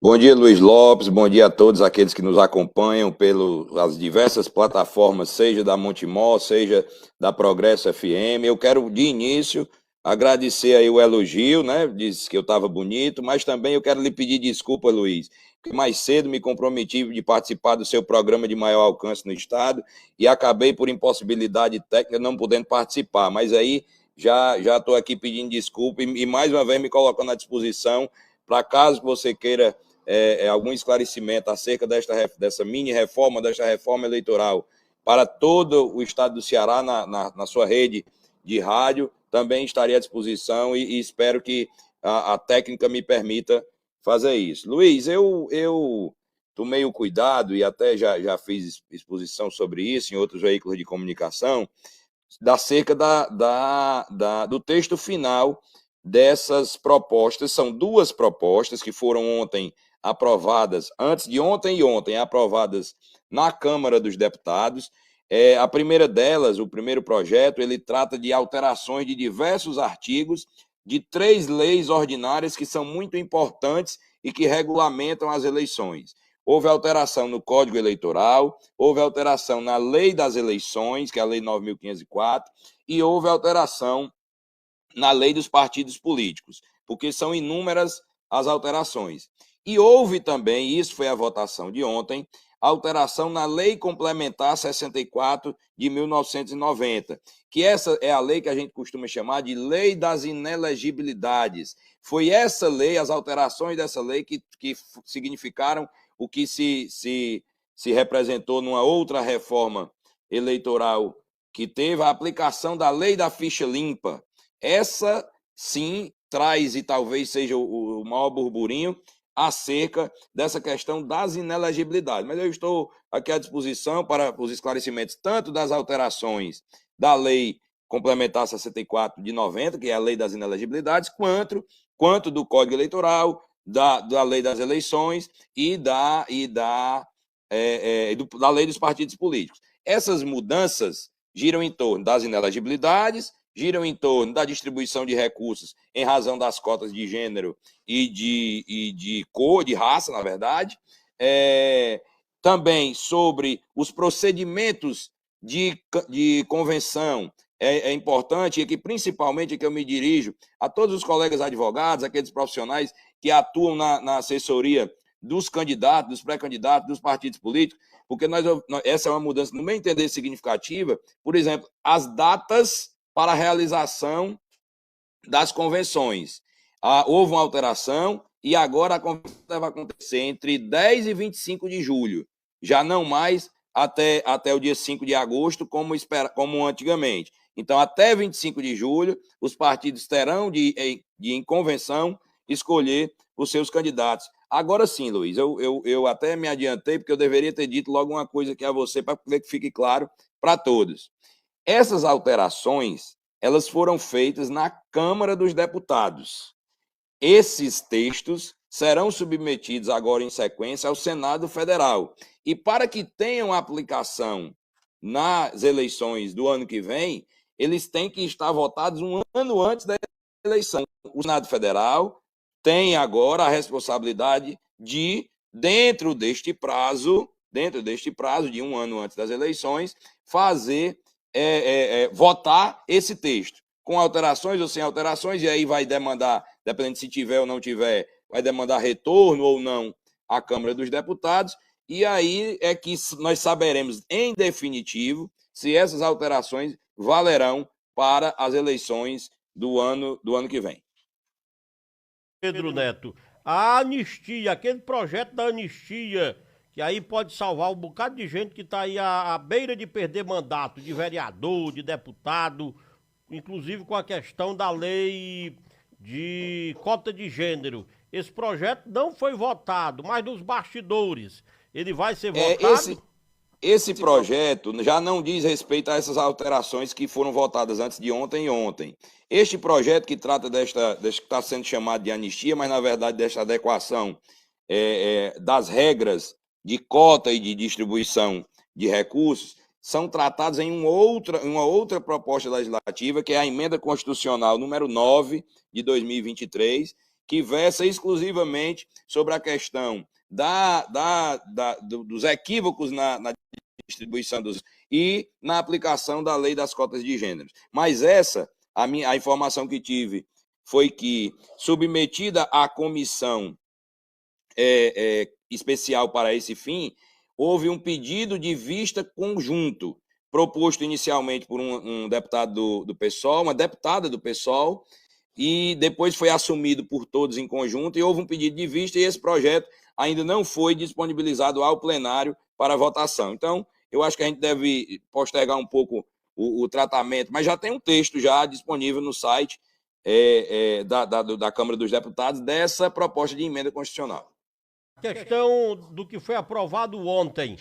Bom dia, Luiz Lopes. Bom dia a todos aqueles que nos acompanham pelas diversas plataformas, seja da Montemor, seja da Progresso FM. Eu quero, de início, agradecer aí o elogio, né? Disse que eu estava bonito, mas também eu quero lhe pedir desculpa, Luiz, porque mais cedo me comprometi de participar do seu programa de maior alcance no Estado e acabei, por impossibilidade técnica, não podendo participar. Mas aí já estou aqui pedindo desculpa e mais uma vez me colocando à disposição para caso você queira algum esclarecimento acerca dessa mini-reforma, desta reforma eleitoral para todo o estado do Ceará na sua rede de rádio, também estarei à disposição e espero que a técnica me permita fazer isso. Luiz, eu tomei o cuidado e até já fiz exposição sobre isso em outros veículos de comunicação, acerca do texto final dessas propostas. São duas propostas que foram ontem aprovadas, antes de ontem e ontem, aprovadas na Câmara dos Deputados. A primeira delas, o primeiro projeto, ele trata de alterações de diversos artigos de 3 leis ordinárias que são muito importantes e que regulamentam as eleições. Houve alteração no Código Eleitoral, houve alteração na Lei das Eleições, que é a Lei 9.504, e houve alteração na Lei dos Partidos Políticos, porque são inúmeras as alterações. E houve também, isso foi a votação de ontem, alteração na Lei Complementar 64 de 1990, que essa é a lei que a gente costuma chamar de Lei das Inelegibilidades. Foi essa lei, as alterações dessa lei, que significaram o que se representou numa outra reforma eleitoral que teve a aplicação da lei da ficha limpa. Essa, sim, traz, e talvez seja o maior burburinho, acerca dessa questão das inelegibilidades. Mas eu estou aqui à disposição para os esclarecimentos tanto das alterações da Lei Complementar 64 de 90, que é a Lei das Inelegibilidades, quanto do Código Eleitoral, da Lei das Eleições e da Lei dos Partidos Políticos. Essas mudanças giram em torno das inelegibilidades, giram em torno da distribuição de recursos em razão das cotas de gênero e de cor, de raça, na verdade. Também sobre os procedimentos de convenção. É importante, e que principalmente que eu me dirijo a todos os colegas advogados, aqueles profissionais que atuam na assessoria dos candidatos, dos pré-candidatos, dos partidos políticos, porque essa é uma mudança, no meu entender, significativa. Por exemplo, as datas para a realização das convenções. Houve uma alteração e agora a convenção deve acontecer entre 10 e 25 de julho, já não mais até o dia 5 de agosto, como antigamente. Então, até 25 de julho, os partidos terão em convenção, escolher os seus candidatos. Agora sim, Luiz, eu até me adiantei, porque eu deveria ter dito logo uma coisa aqui a você, para que fique claro para todos. Essas alterações, elas foram feitas na Câmara dos Deputados. Esses textos serão submetidos agora em sequência ao Senado Federal. E para que tenham aplicação nas eleições do ano que vem, eles têm que estar votados um ano antes da eleição. O Senado Federal tem agora a responsabilidade de, dentro deste prazo de um ano antes das eleições, votar esse texto, com alterações ou sem alterações, e aí vai demandar, dependendo se tiver ou não tiver, vai demandar retorno ou não à Câmara dos Deputados, e aí é que nós saberemos, em definitivo, se essas alterações valerão para as eleições do ano que vem. Pedro Neto, a anistia, aquele projeto da anistia, que aí pode salvar um bocado de gente que está aí à beira de perder mandato de vereador, de deputado, inclusive com a questão da lei de cota de gênero. Esse projeto não foi votado, mas nos bastidores ele vai ser Esse, votado? esse projeto já não diz respeito a essas alterações que foram votadas antes de ontem e ontem. Este projeto que trata que está sendo chamado de anistia, mas na verdade desta adequação das regras de cota e de distribuição de recursos, são tratados em uma outra proposta legislativa, que é a emenda constitucional número 9 de 2023, que versa exclusivamente sobre a questão dos equívocos na distribuição e na aplicação da lei das cotas de gêneros. Mas a informação que tive foi que, submetida à comissão especial para esse fim, houve um pedido de vista conjunto, proposto inicialmente por um deputado do PSOL, uma deputada do PSOL, e depois foi assumido por todos em conjunto, e houve um pedido de vista, e esse projeto ainda não foi disponibilizado ao plenário para votação. Então, eu acho que a gente deve postergar um pouco o tratamento, mas já tem um texto já disponível no site da Câmara dos Deputados dessa proposta de emenda constitucional. Questão do que foi aprovado ontem.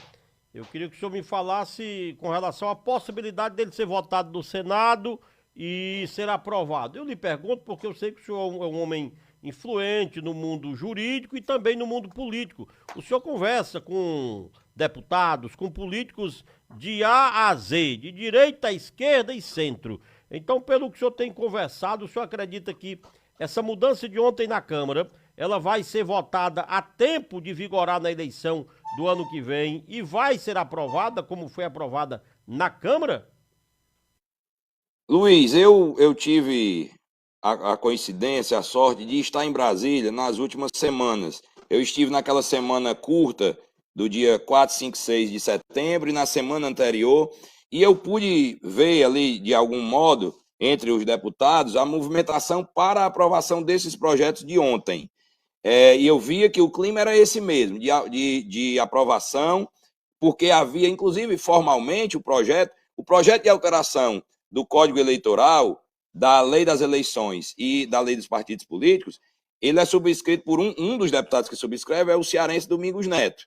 Eu queria que o senhor me falasse com relação à possibilidade dele ser votado no Senado e ser aprovado. Eu lhe pergunto porque eu sei que o senhor é um homem influente no mundo jurídico e também no mundo político. O senhor conversa com deputados, com políticos de A a Z, de direita, esquerda e centro. Então, pelo que o senhor tem conversado, o senhor acredita que essa mudança de ontem na Câmara, ela vai ser votada a tempo de vigorar na eleição do ano que vem e vai ser aprovada como foi aprovada na Câmara? Luiz, eu tive a coincidência, a sorte de estar em Brasília nas últimas semanas. Eu estive naquela semana curta do dia 4, 5, 6 de setembro e na semana anterior, e eu pude ver ali, de algum modo, entre os deputados, a movimentação para a aprovação desses projetos de ontem. E eu via que o clima era esse mesmo, de aprovação, porque havia, inclusive, formalmente, o projeto de alteração do Código Eleitoral, da Lei das Eleições e da Lei dos Partidos Políticos, ele é subscrito por um dos deputados que subscreve, é o cearense Domingos Neto.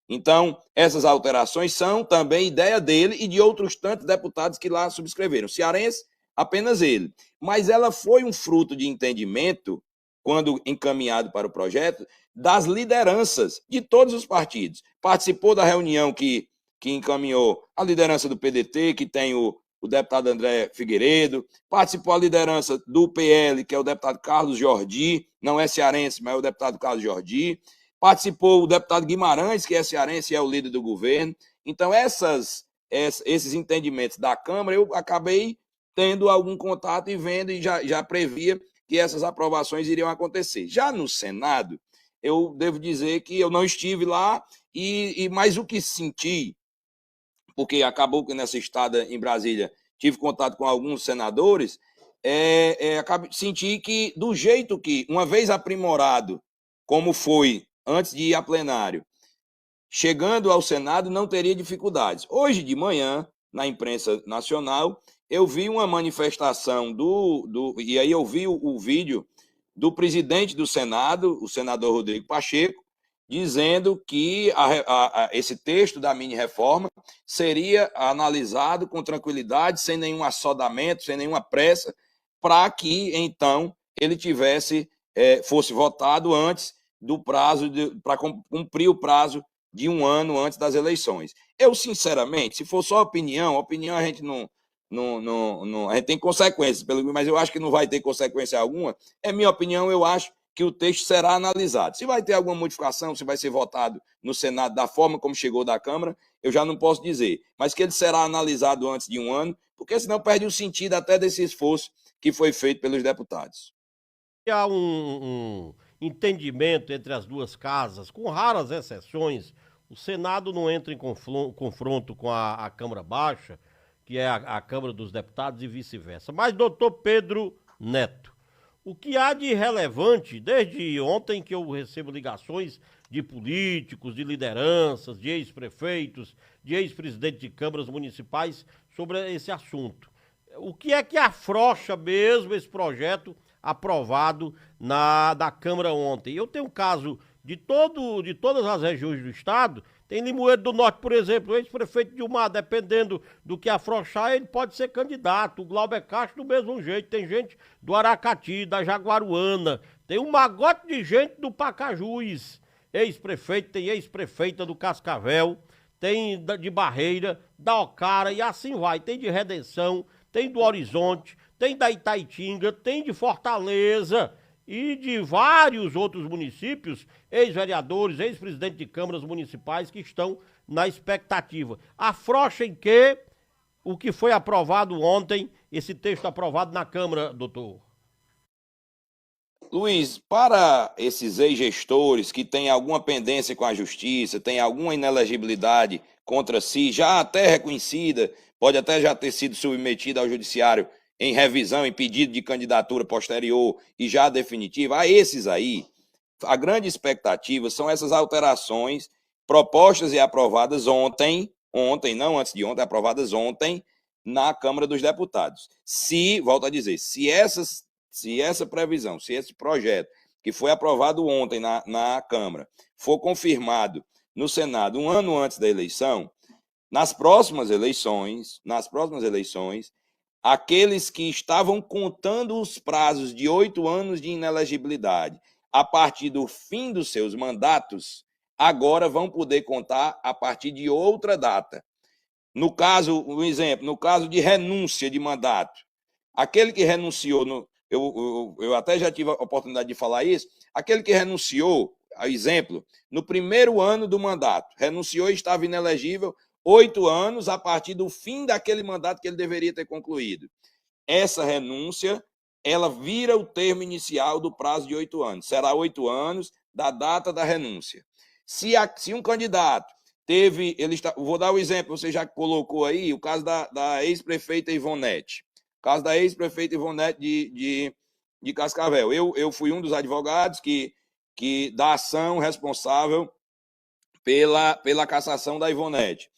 Então, essas alterações são também ideia dele e de outros tantos deputados que lá subscreveram. Cearense, apenas ele. Mas ela foi um fruto de entendimento, quando encaminhado para o projeto, das lideranças de todos os partidos. Participou da reunião que encaminhou a liderança do PDT, que tem o deputado André Figueiredo, participou a liderança do PL, que é o deputado Carlos Jordi, não é cearense, mas é o deputado Carlos Jordi, participou o deputado Guimarães, que é cearense e é o líder do governo. Então, esses entendimentos da Câmara, eu acabei tendo algum contato e vendo e já previa que essas aprovações iriam acontecer. Já no Senado, eu devo dizer que eu não estive lá, mas o que senti, porque acabou que nessa estada em Brasília tive contato com alguns senadores, senti que do jeito que, uma vez aprimorado, como foi antes de ir a plenário, chegando ao Senado não teria dificuldades. Hoje de manhã, na imprensa nacional, eu vi uma manifestação e aí eu vi o vídeo do presidente do Senado, o senador Rodrigo Pacheco, dizendo que esse texto da mini-reforma seria analisado com tranquilidade, sem nenhum assodamento, sem nenhuma pressa, para que, então, ele fosse votado antes do prazo, para cumprir o prazo de um ano antes das eleições. Eu, sinceramente, se for só opinião a gente a gente tem consequências, mas eu acho que não vai ter consequência alguma. É minha opinião, eu acho que o texto será analisado. Se vai ter alguma modificação, se vai ser votado no Senado da forma como chegou da Câmara, eu já não posso dizer. Mas que ele será analisado antes de um ano, porque senão perde o sentido até desse esforço que foi feito pelos deputados. Há um entendimento entre as duas casas, com raras exceções. O Senado não entra em confronto com a Câmara Baixa, que é a Câmara dos Deputados, e vice-versa. Mas, doutor Pedro Neto, o que há de relevante, desde ontem que eu recebo ligações de políticos, de lideranças, de ex-prefeitos, de ex-presidentes de câmaras municipais sobre esse assunto. O que é que afrouxa mesmo esse projeto aprovado da Câmara ontem? Eu tenho um caso de todas as regiões do estado. Tem Limoeiro do Norte, por exemplo, o ex-prefeito Dilmar, dependendo do que afrouxar, ele pode ser candidato. O Glauber Castro do mesmo jeito. Tem gente do Aracati, da Jaguaruana, tem um magote de gente do Pacajus, ex-prefeito, tem ex-prefeita do Cascavel, tem de Barreira, da Ocara e assim vai. Tem de Redenção, tem do Horizonte, tem da Itaitinga, tem de Fortaleza. e de vários outros municípios, ex-vereadores, ex-presidentes de câmaras municipais que estão na expectativa. Afrouxa em que o que foi aprovado ontem, esse texto aprovado na Câmara, doutor? Luiz, para esses ex-gestores que têm alguma pendência com a justiça, têm alguma inelegibilidade contra si, já até reconhecida, pode até já ter sido submetida ao judiciário em revisão, em pedido de candidatura posterior e já definitiva, a esses aí, a grande expectativa são essas alterações propostas e aprovadas ontem, não antes de ontem, aprovadas ontem na Câmara dos Deputados. Volto a dizer, se essa previsão, se esse projeto que foi aprovado ontem na Câmara for confirmado no Senado um ano antes da eleição, nas próximas eleições, aqueles que estavam contando os prazos de 8 anos de inelegibilidade a partir do fim dos seus mandatos, agora vão poder contar a partir de outra data. No caso, um exemplo, no caso de renúncia de mandato, aquele que renunciou, eu até já tive a oportunidade de falar isso, aquele que renunciou, a exemplo, no primeiro ano do mandato, renunciou e estava inelegível 8 anos a partir do fim daquele mandato que ele deveria ter concluído. Essa renúncia, ela vira o termo inicial do prazo de 8 anos. Será 8 anos da data da renúncia. Se um candidato vou dar o exemplo, você já colocou aí, o caso da ex-prefeita Ivonete. O caso da ex-prefeita Ivonete de Cascavel. Eu fui um dos advogados da ação responsável pela cassação da Ivonete.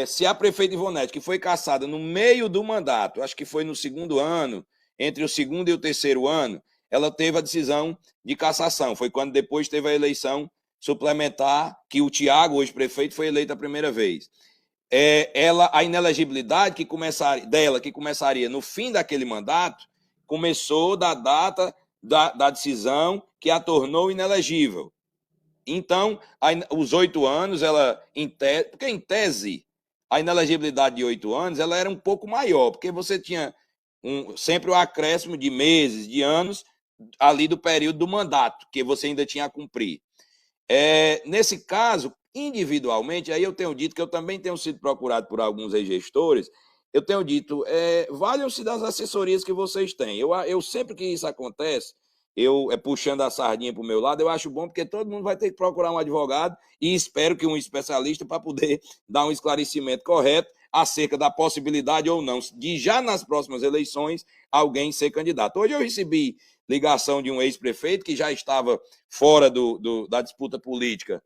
Se a prefeita Ivonete, que foi cassada no meio do mandato, acho que foi no segundo ano, entre o segundo e o terceiro ano, ela teve a decisão de cassação. Foi quando depois teve a eleição suplementar, que o Tiago, hoje prefeito, foi eleito a primeira vez. A inelegibilidade que começaria no fim daquele mandato, começou da data da decisão que a tornou inelegível. Então, os 8 anos, porque em tese, a inelegibilidade de 8 anos, ela era um pouco maior, porque você tinha sempre o acréscimo de meses, de anos, ali do período do mandato, que você ainda tinha a cumprir. Nesse caso, individualmente, aí eu tenho dito que eu também tenho sido procurado por alguns ex-gestores, eu tenho dito, valham-se das assessorias que vocês têm. Eu sempre que isso acontece, puxando a sardinha para o meu lado, eu acho bom, porque todo mundo vai ter que procurar um advogado e espero que um especialista para poder dar um esclarecimento correto acerca da possibilidade ou não de já nas próximas eleições alguém ser candidato. Hoje eu recebi ligação de um ex-prefeito que já estava fora da disputa política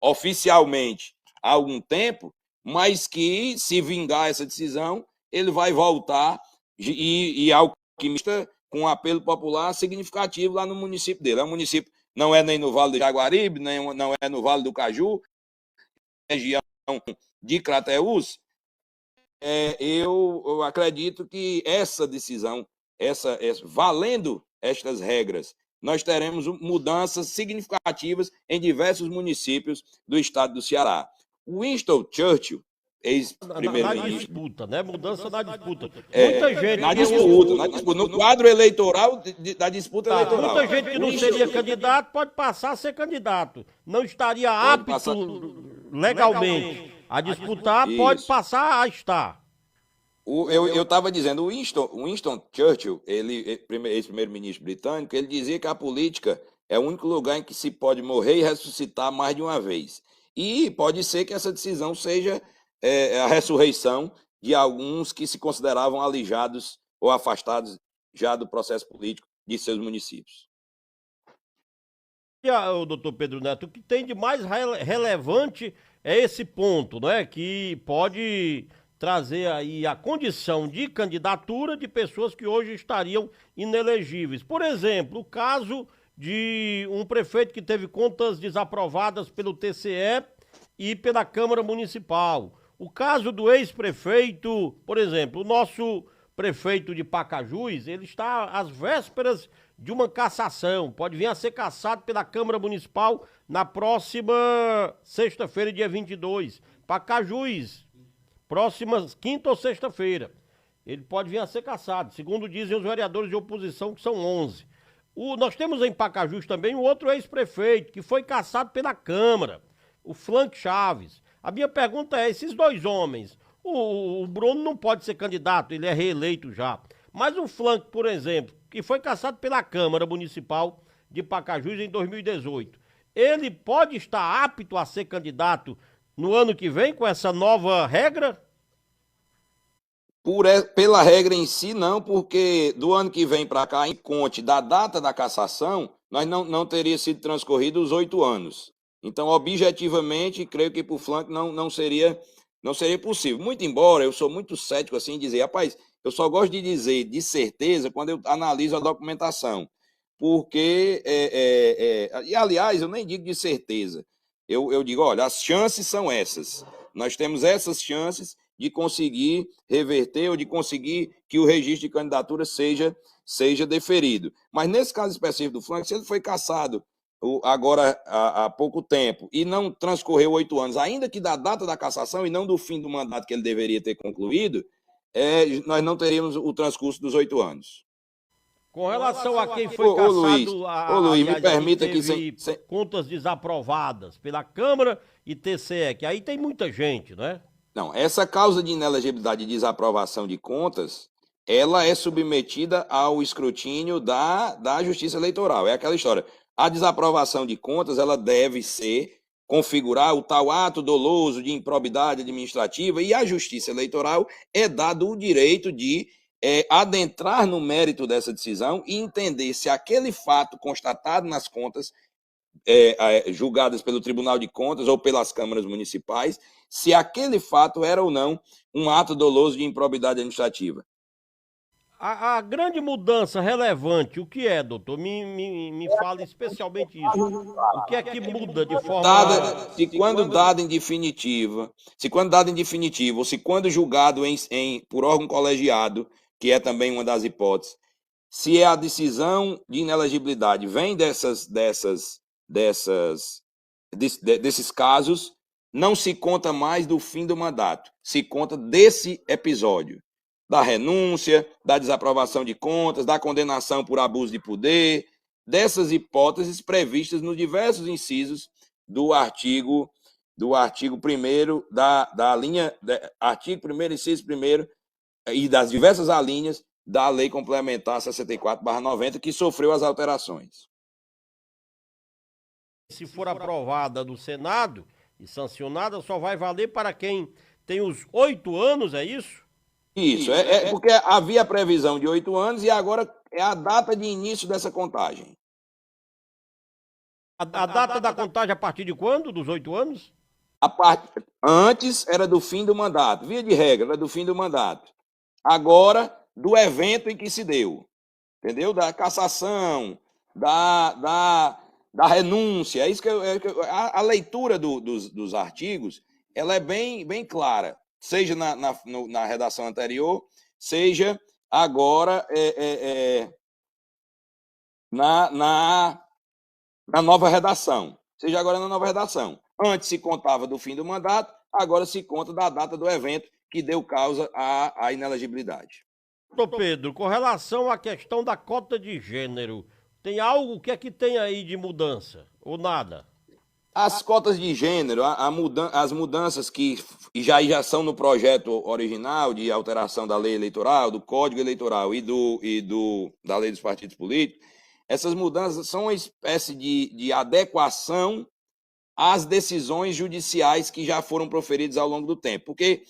oficialmente há algum tempo, mas que, se vingar essa decisão, ele vai voltar e alquimista com um apelo popular significativo lá no município dele. O município não é nem no Vale do Jaguaribe, não é no Vale do Caju, região de Crateús. Eu acredito que essa decisão, valendo estas regras, nós teremos mudanças significativas em diversos municípios do estado do Ceará. Winston Churchill, ex-primeiro-ministro... Na disputa, né? Mudança na disputa. Muita gente... Na disputa, no quadro eleitoral da disputa eleitoral. Muita gente que não seria candidato pode passar a ser candidato. Não estaria apto legalmente a disputar, pode passar a estar. Eu estava dizendo, o Winston Churchill, ex-primeiro-ministro britânico, ele dizia que a política é o único lugar em que se pode morrer e ressuscitar mais de uma vez. E pode ser que essa decisão seja a ressurreição de alguns que se consideravam alijados ou afastados já do processo político de seus municípios. E o doutor Pedro Neto, o que tem de mais relevante é esse ponto, né? Que pode trazer aí a condição de candidatura de pessoas que hoje estariam inelegíveis. Por exemplo, o caso de um prefeito que teve contas desaprovadas pelo TCE e pela Câmara Municipal. O caso do ex-prefeito, por exemplo, o nosso prefeito de Pacajus, ele está às vésperas de uma cassação, pode vir a ser cassado pela Câmara Municipal na próxima sexta-feira, dia 22. Pacajus, próxima quinta ou sexta-feira, ele pode vir a ser cassado, segundo dizem os vereadores de oposição, que são 11. Nós temos em Pacajus também um outro ex-prefeito que foi cassado pela Câmara, o Frank Chaves. A minha pergunta é, esses dois homens, o Bruno não pode ser candidato, ele é reeleito já. Mas o Frank, por exemplo, que foi cassado pela Câmara Municipal de Pacajus em 2018, ele pode estar apto a ser candidato no ano que vem com essa nova regra? Pela regra em si, não, porque do ano que vem para cá, em conte da data da cassação, nós não teria sido transcorrido os 8 anos. Então, objetivamente, creio que para o Frank não seria possível. Muito embora eu sou muito cético assim em dizer, rapaz, eu só gosto de dizer de certeza quando eu analiso a documentação. Porque, e aliás, eu nem digo de certeza. Eu digo, olha, as chances são essas. Nós temos essas chances de conseguir reverter ou de conseguir que o registro de candidatura seja deferido. Mas nesse caso específico do Frank, se ele foi cassado agora há pouco tempo e não transcorreu 8 anos, ainda que da data da cassação e não do fim do mandato que ele deveria ter concluído, nós não teríamos o transcurso dos 8 anos. Com relação a quem foi cassado, Luiz, me permita que contas desaprovadas pela Câmara e TCE, que aí tem muita gente, né? Não, essa causa de inelegibilidade e desaprovação de contas, ela é submetida ao escrutínio da Justiça Eleitoral. É aquela história. A desaprovação de contas, ela deve configurar o tal ato doloso de improbidade administrativa e a Justiça Eleitoral é dado o direito de adentrar no mérito dessa decisão e entender se aquele fato constatado nas contas julgadas pelo Tribunal de Contas ou pelas câmaras municipais, se aquele fato era ou não um ato doloso de improbidade administrativa. A grande mudança relevante, o que é, doutor? Me fala especialmente isso. O que é que muda de forma... Se quando dado em definitivo, ou se quando julgado por órgão colegiado, que é também uma das hipóteses, se a decisão de inelegibilidade vem desses casos, não se conta mais do fim do mandato, se conta desse episódio, da renúncia, da desaprovação de contas, da condenação por abuso de poder, dessas hipóteses previstas nos diversos incisos do artigo 1º da linha, artigo 1º, inciso 1º, e das diversas alíneas da Lei Complementar 64/90, que sofreu as alterações. Se for aprovada no Senado e sancionada, só vai valer para quem tem os 8 anos, é isso? Isso, porque havia a previsão de 8 anos e agora é a data de início dessa contagem. A data da contagem a partir de quando? Dos 8 anos? Antes era do fim do mandato, via de regra, era do fim do mandato. Agora, do evento em que se deu, entendeu? Da cassação, da renúncia. É isso que a leitura dos artigos, ela é bem clara, seja na redação anterior, seja agora na nova redação. Seja agora na nova redação. Antes se contava do fim do mandato, agora se conta da data do evento que deu causa à inelegibilidade. Doutor Pedro, com relação à questão da cota de gênero, tem algo que é que tem aí de mudança? Ou nada? As cotas de gênero, as mudanças que já são no projeto original de alteração da lei eleitoral, do Código Eleitoral e da lei dos partidos políticos, essas mudanças são uma espécie de adequação às decisões judiciais que já foram proferidas ao longo do tempo. Porque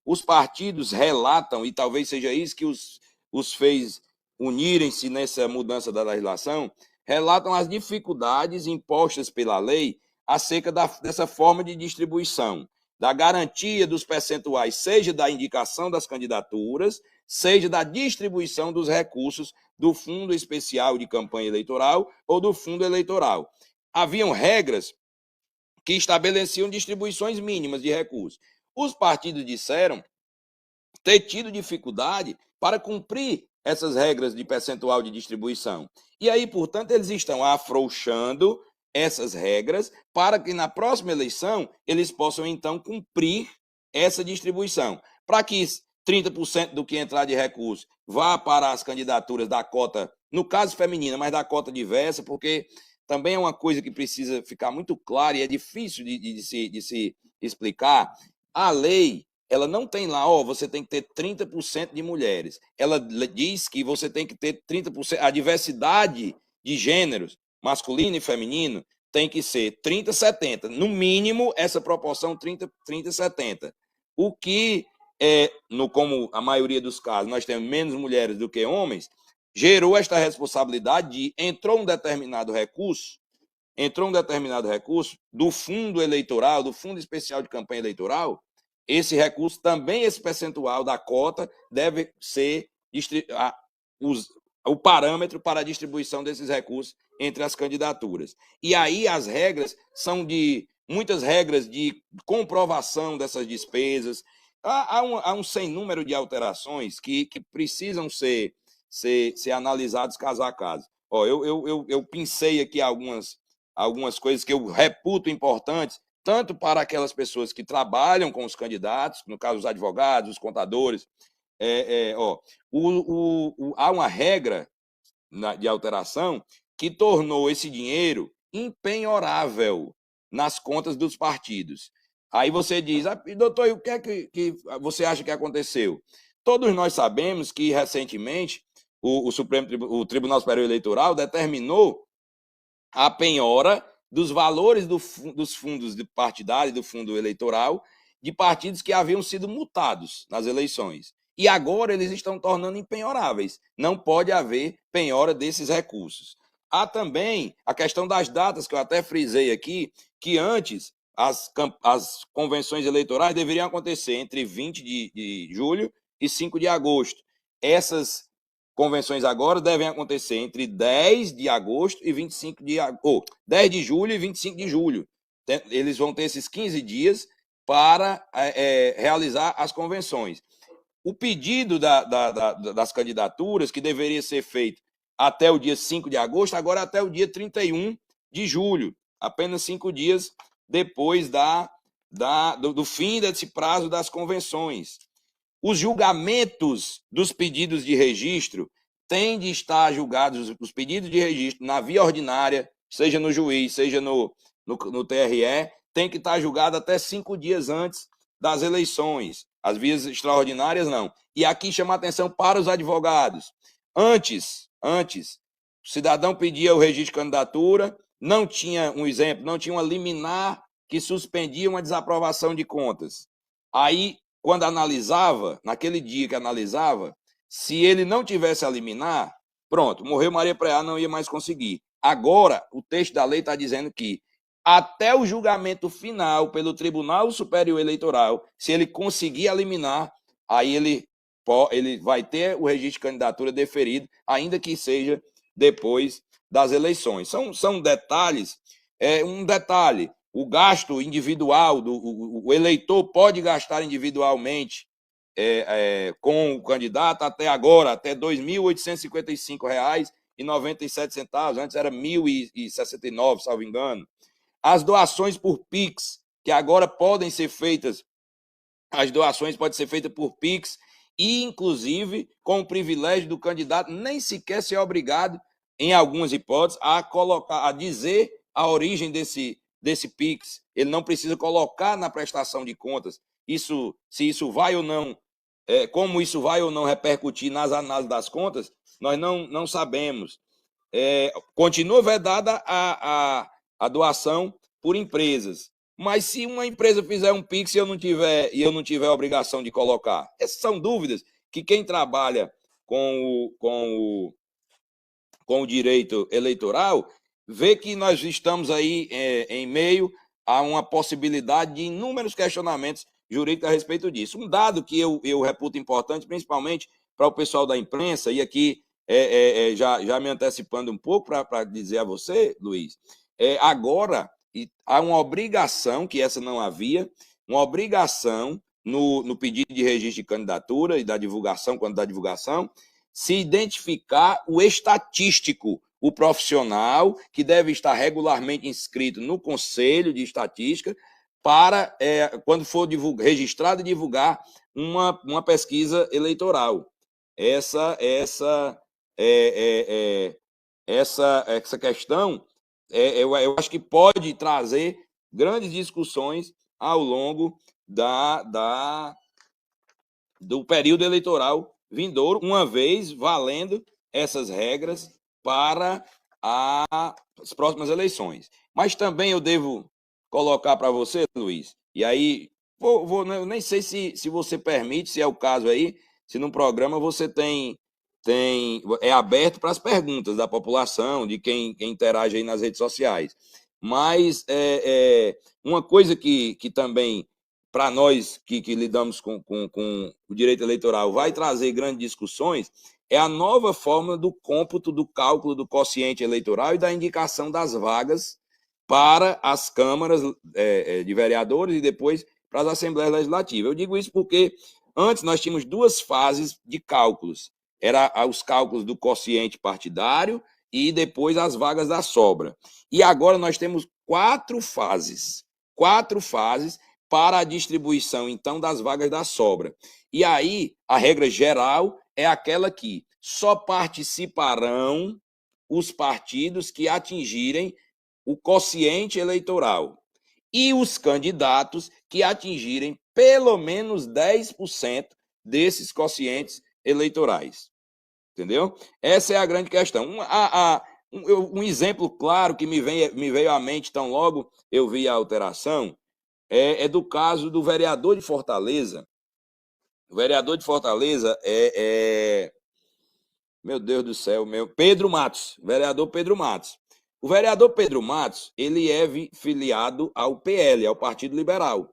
os partidos relatam, e talvez seja isso que os fez unirem-se nessa mudança da legislação, relatam as dificuldades impostas pela lei acerca dessa forma de distribuição, da garantia dos percentuais, seja da indicação das candidaturas, seja da distribuição dos recursos do Fundo Especial de Campanha Eleitoral ou do Fundo Eleitoral. Haviam regras que estabeleciam distribuições mínimas de recursos. Os partidos disseram ter tido dificuldade para cumprir essas regras de percentual de distribuição. E aí, portanto, eles estão afrouxando essas regras para que na próxima eleição eles possam, então, cumprir essa distribuição. Para que 30% do que entrar de recursos vá para as candidaturas da cota no caso feminina, mas da cota diversa, porque também é uma coisa que precisa ficar muito clara e é difícil de se explicar. A lei, ela não tem lá, você tem que ter 30% de mulheres. Ela diz que você tem que ter 30%, a diversidade de gêneros, masculino e feminino, tem que ser 30-70. No mínimo, essa proporção 30-70. O que, como a maioria dos casos, nós temos menos mulheres do que homens, gerou esta responsabilidade de entrou um determinado recurso do fundo eleitoral, do fundo especial de campanha eleitoral. Esse recurso também, esse percentual da cota, deve ser o parâmetro para a distribuição desses recursos entre as candidaturas. E aí as regras são muitas regras de comprovação dessas despesas. Há um sem número de alterações que precisam ser analisados caso a caso. Eu pensei aqui algumas coisas que eu reputo importantes, tanto para aquelas pessoas que trabalham com os candidatos, no caso os advogados, os contadores. Há uma regra de alteração que tornou esse dinheiro impenhorável nas contas dos partidos. Aí você diz, doutor, o que é que você acha que aconteceu? Todos nós sabemos que, recentemente, o Tribunal Superior Eleitoral determinou a penhora dos valores dos fundos partidários, do fundo eleitoral, de partidos que haviam sido multados nas eleições. E agora eles estão tornando impenhoráveis. Não pode haver penhora desses recursos. Há também a questão das datas, que eu até frisei aqui, que antes as convenções eleitorais deveriam acontecer entre 20 de julho e 5 de agosto. Essas convenções agora devem acontecer entre 10 de agosto e 25 10 de julho e 25 de julho. Eles vão ter esses 15 dias para realizar as convenções. O pedido das candidaturas, que deveria ser feito até o dia 5 de agosto, agora até o dia 31 de julho, apenas 5 dias depois do fim desse prazo das convenções. Os julgamentos dos pedidos de registro têm de estar julgados, os pedidos de registro, na via ordinária, seja no juiz, seja no TRE, tem que estar julgado até 5 dias antes das eleições. As vias extraordinárias, não. E aqui chama a atenção para os advogados. Antes, o cidadão pedia o registro de candidatura, não tinha uma liminar que suspendia uma desaprovação de contas. Aí, quando analisava, naquele dia que analisava, se ele não tivesse a liminar, pronto, morreu Maria Preá, não ia mais conseguir. Agora, o texto da lei está dizendo que até o julgamento final pelo Tribunal Superior Eleitoral, se ele conseguir a liminar, aí ele vai ter o registro de candidatura deferido, ainda que seja depois das eleições. São detalhes. Um detalhe, o gasto individual, o eleitor pode gastar individualmente com o candidato até agora, até R$ 2.855,97, antes era R$ 1.069, salvo engano. As doações por Pix, que agora podem ser feitas, as doações podem ser feitas por Pix, e inclusive com o privilégio do candidato nem sequer ser obrigado, em algumas hipóteses, a dizer a origem desse Pix. Ele não precisa colocar na prestação de contas se isso vai ou não, como isso vai ou não repercutir nas análises das contas, nós não sabemos. Continua vedada a doação por empresas. Mas se uma empresa fizer um Pix e eu não tiver a obrigação de colocar, essas são dúvidas que quem trabalha com o direito eleitoral vê que nós estamos aí em meio a uma possibilidade de inúmeros questionamentos jurídicos a respeito disso. Um dado que eu reputo importante, principalmente para o pessoal da imprensa, e aqui já me antecipando um pouco para dizer a você, Luiz, agora há uma obrigação, que essa não havia, uma obrigação no pedido de registro de candidatura e da divulgação, quando da divulgação, se identificar o estatístico, o profissional que deve estar regularmente inscrito no Conselho de Estatística para, quando for registrado e divulgar uma pesquisa eleitoral. Essa essa questão, eu acho que pode trazer grandes discussões ao longo do período eleitoral vindouro, uma vez valendo essas regras para as próximas eleições. Mas também eu devo colocar para você, Luiz, e aí, eu nem sei se você permite, se é o caso aí, se no programa você é aberto para as perguntas da população, de quem interage aí nas redes sociais. Mas uma coisa que também, para nós que lidamos com o direito eleitoral, vai trazer grandes discussões, é a nova forma do cômputo, do cálculo do quociente eleitoral e da indicação das vagas para as câmaras de vereadores e depois para as assembleias legislativas. Eu digo isso porque antes nós tínhamos duas fases de cálculos. Era os cálculos do quociente partidário e depois as vagas da sobra. E agora nós temos quatro fases para a distribuição, então, das vagas da sobra. E aí, a regra geral é aquela que só participarão os partidos que atingirem o quociente eleitoral e os candidatos que atingirem pelo menos 10% desses quocientes eleitorais. Entendeu? Essa é a grande questão. Um exemplo claro que me veio à mente tão logo eu vi a alteração é do caso do vereador de Fortaleza. O vereador de Fortaleza meu Deus do céu, Pedro Matos, vereador Pedro Matos. O vereador Pedro Matos, ele é filiado ao PL, ao Partido Liberal.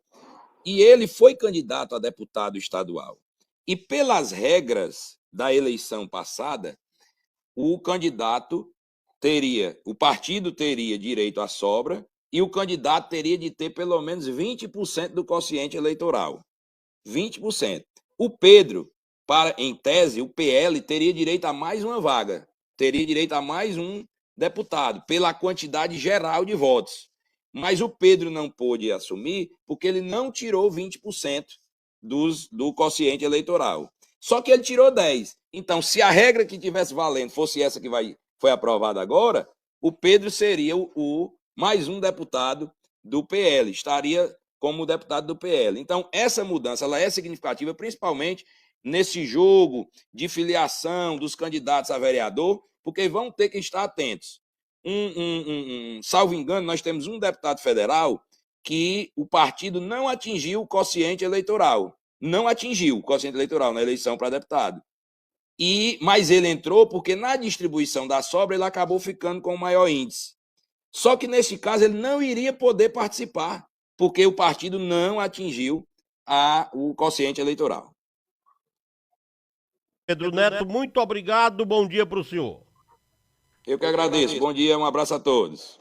E ele foi candidato a deputado estadual. E pelas regras da eleição passada, o partido teria direito à sobra e o candidato teria de ter pelo menos 20% do quociente eleitoral. 20%. O Pedro, em tese, o PL teria direito a mais uma vaga, teria direito a mais um deputado, pela quantidade geral de votos. Mas o Pedro não pôde assumir porque ele não tirou 20% do quociente eleitoral. Só que ele tirou 10%. Então, se a regra que tivesse valendo fosse essa que foi aprovada agora, o Pedro seria o mais um deputado do PL, estaria como deputado do PL. Então, essa mudança ela é significativa, principalmente nesse jogo de filiação dos candidatos a vereador, porque vão ter que estar atentos. Salvo engano, nós temos um deputado federal que o partido não atingiu o quociente eleitoral. Não atingiu o quociente eleitoral na eleição para deputado. Mas ele entrou porque na distribuição da sobra ele acabou ficando com o maior índice. Só que nesse caso ele não iria poder participar, porque o partido não atingiu o quociente eleitoral. Pedro Neto, muito obrigado, bom dia para o senhor. Eu que agradeço. Bom dia, um abraço a todos.